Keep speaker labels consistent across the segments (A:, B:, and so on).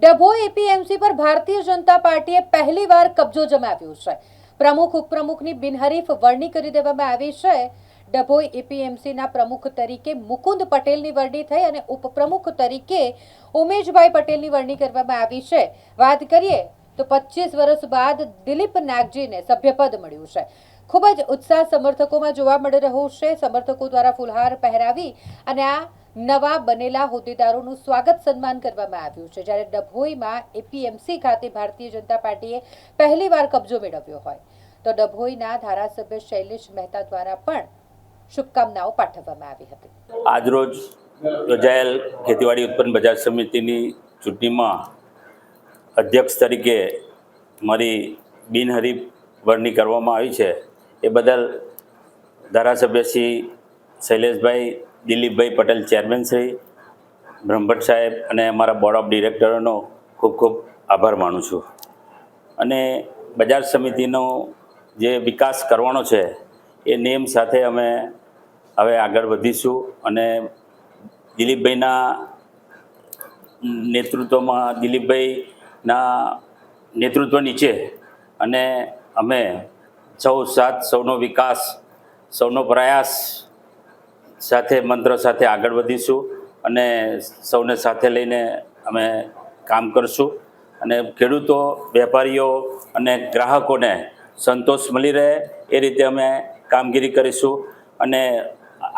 A: Dabhoi APMC પર ભારતીય જનતા પાર્ટીએ પહેલીવાર કબજો જમાવ્યો છે। પ્રમુખ ઉપપ્રમુખની બિનહરીફ વરણી કરી દેવામાં આવી છે। ડભોઈ એપીએમસીના પ્રમુખ તરીકે મુકુંદ પટેલની વરણી થઈ અને ઉપપ્રમુખ તરીકે ઉમેશભાઈ પટેલની વરણી કરવામાં આવી છે। વાત કરીએ તો 25 વર્ષ બાદ દિલીપ નાગજીને સભ્યપદ મળ્યું છે। ખૂબ જ ઉત્સાહ સમર્થકોમાં જોવા મળી રહ્યો છે। સમર્થકો દ્વારા ફુલહાર પહેરાવી અને આ નવા બનેલા હોદ્દેદારોનું સ્વાગત સન્માન કરવામાં આવ્યું છે। જ્યારે ડભોઈમાં એપીએમસી ખાતે ભારતીય જનતા પાર્ટીએ પહેલીવાર કબજો મેળવ્યો હોય તો ડભોઈના ધારાસભ્ય શૈલેષ મહેતા દ્વારા પણ શુભકામનાઓ પાઠવવામાં આવી હતી।
B: આજરોજ યોજાયેલ ખેતીવાડી ઉત્પન્ન બજાર સમિતિની ચૂંટણીમાં અધ્યક્ષ તરીકે મારી બિનહરીફ વરણી કરવામાં આવી છે। એ બદલ ધારાસભ્ય શ્રી શૈલેષભાઈ દિલીપભાઈ પટેલ ચેરમેન શ્રી બ્રહ્મભટ્ટ સાહેબ અને અમારા બોર્ડ ઓફ ડિરેક્ટરોનો ખૂબ ખૂબ આભાર માનું છું। અને બજાર સમિતિનો જે વિકાસ કરવાનો છે એ નેમ સાથે અમે હવે આગળ વધીશું અને દિલીપભાઈના નેતૃત્વ નીચે અને અમે સૌનો વિકાસ સૌનો પ્રયાસ સાથે મંત્ર સાથે આગળ વધીશું અને સૌને સાથે લઈને અમે કામ કરશું અને ખેડૂતો વેપારીઓ અને ગ્રાહકોને સંતોષ મળી રહે એ રીતે અમે કામગીરી કરીશું અને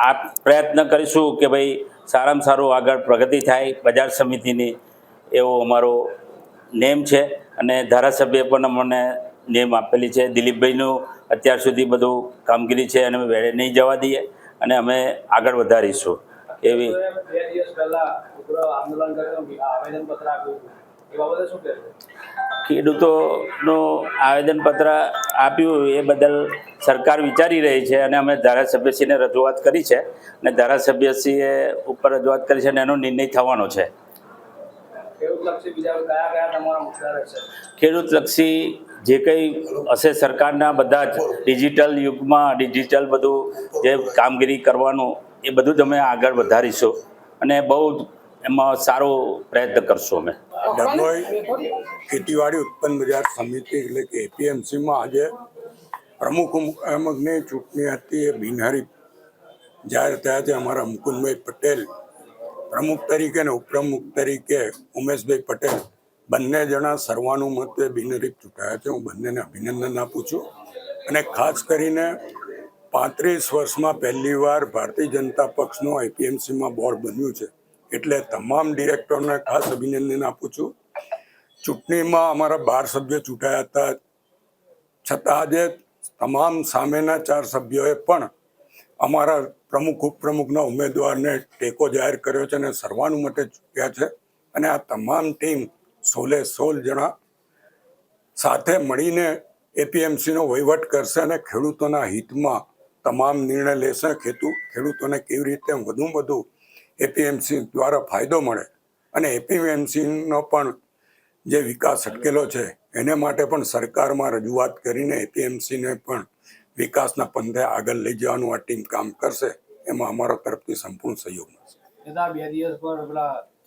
B: આ પ્રયત્ન કરીશું કે ભાઈ સારામાં સારું આગળ પ્રગતિ થાય બજાર સમિતિની, એવો અમારો નેમ છે। અને ધારાસભ્ય પણ અમને નેમ આપેલી છે। દિલીપભાઈનું અત્યાર સુધી બધું કામગીરી છે અને અમે વેળે નહીં જવા દઈએ અને અમે આગળ વધારીશું એવી। ખેડૂતોનું આવેદનપત્ર આપ્યું એ બદલ સરકાર વિચારી રહી છે અને અમે ધારાસભ્યશ્રીને રજૂઆત કરી છે અને ધારાસભ્યશ્રીએ ઉપર રજૂઆત કરી છે અને એનો નિર્ણય થવાનો છે। ખેડૂતલક્ષી જે કંઈ હશે સરકારના બધા જ ડિજિટલ યુગમાં ડિજિટલ બધું જે કામગીરી કરવાનું એ બધું જ અમે આગળ વધારીશું અને બહુ એમાં સારો પ્રયત્ન કરશું અમે।
C: ડભોઈ ખેતીવાડી ઉત્પન્ન બજાર સમિતિ એટલે કે એપીએમસીમાં આજે પ્રમુખની ચૂંટણી હતી એ બિનહરીફ જાહેર થયા છે। અમારા મુકુંદભાઈ પટેલ પ્રમુખ તરીકે અને ઉપપ્રમુખ તરીકે ઉમેશભાઈ પટેલ બંને જણા સર્વાનુમતે બિનહરીફ ચૂંટાયા છે। હું બંનેને અભિનંદન આપું છું અને ખાસ કરીને 35 વર્ષમાં પહેલીવાર ભારતીય જનતા પક્ષનું એપીએમસીમાં બોર્ડ બન્યું છે એટલે તમામ ડિરેક્ટરોને ખાસ અભિનંદન આપું છું। ચૂંટણીમાં અમારા 12 સભ્યો ચૂંટાયા હતા, છતાં આજે તમામ સામેના 4 સભ્યોએ પણ અમારા પ્રમુખ ઉપપ્રમુખના ઉમેદવારને ટેકો જાહેર કર્યો છે અને સર્વાનુમતે ચૂક્યા છે અને આ તમામ ટીમ 16 જણા સાથે મળીને એપીએમસીનો વહીવટ કરશે અને ખેડૂતોના હિતમાં તમામ નિર્ણય લેશે। ખેડૂતોને કેવી રીતે વધુમાં વધુ એપીએમસી દ્વારા ફાયદો મળે અને એપીએમસીનો પણ જે વિકાસ અટકેલો છે એને માટે પણ સરકારમાં રજૂઆત કરીને એપીએમસીને પણ વિકાસના પંથે આગળ લઈ જવાનું આ ટીમ કામ કરશે, એમાં અમારા તરફથી સંપૂર્ણ સહયોગ મળશે।
D: 2 દિવસ પર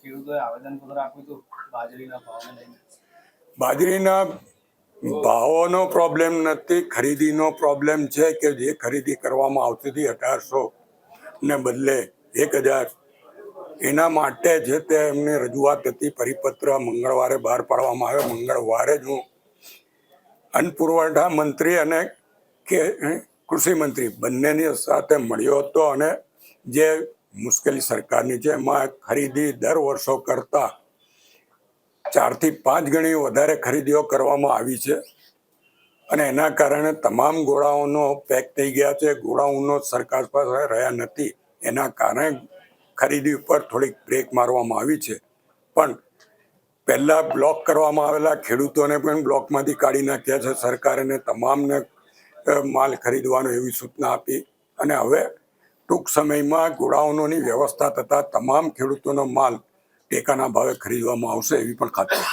D: ખેડૂતોએ આવેદનપત્ર આપ્યું હતું બાજરીના ભાવને લઈને।
C: બાજરીના ભાવોનો પ્રોબ્લેમ નથી, ખરીદીનો પ્રોબ્લેમ છે કે જે ખરીદી કરવામાં આવતી હતી 1800 ને બદલે 1000, એના માટે જે તે એમની રજૂઆત હતી। પરિપત્ર મંગળવારે બહાર પાડવામાં આવ્યો। મંગળવારે જ હું અન્ન પુરવઠા મંત્રી અને કૃષિ મંત્રી બંનેની સાથે મળ્યો હતો અને જે મુશ્કેલી સરકારની છે એમાં ખરીદી દર વર્ષો કરતાં 4 થી 5 ગણી વધારે ખરીદીઓ કરવામાં આવી છે અને એના કારણે તમામ ગોળાઓનો પેક થઈ ગયા છે। ગોળાઓનો સરકાર પાસે રહ્યા નથી, એના કારણે ખરીદી ઉપર થોડીક બ્રેક મારવામાં આવી છે। પણ પહેલાં બ્લોક કરવામાં આવેલા ખેડૂતોને પણ બ્લોકમાંથી કાઢી નાખ્યા છે સરકારે, તમામને માલ ખરીદવાનો એવી સૂચના આપી અને હવે ટૂંક સમયમાં ગોડાઉનોની વ્યવસ્થા થતાં તમામ ખેડૂતોનો માલ ટેકાના ભાવે ખરીદવામાં આવશે એવી પણ ખાતરી।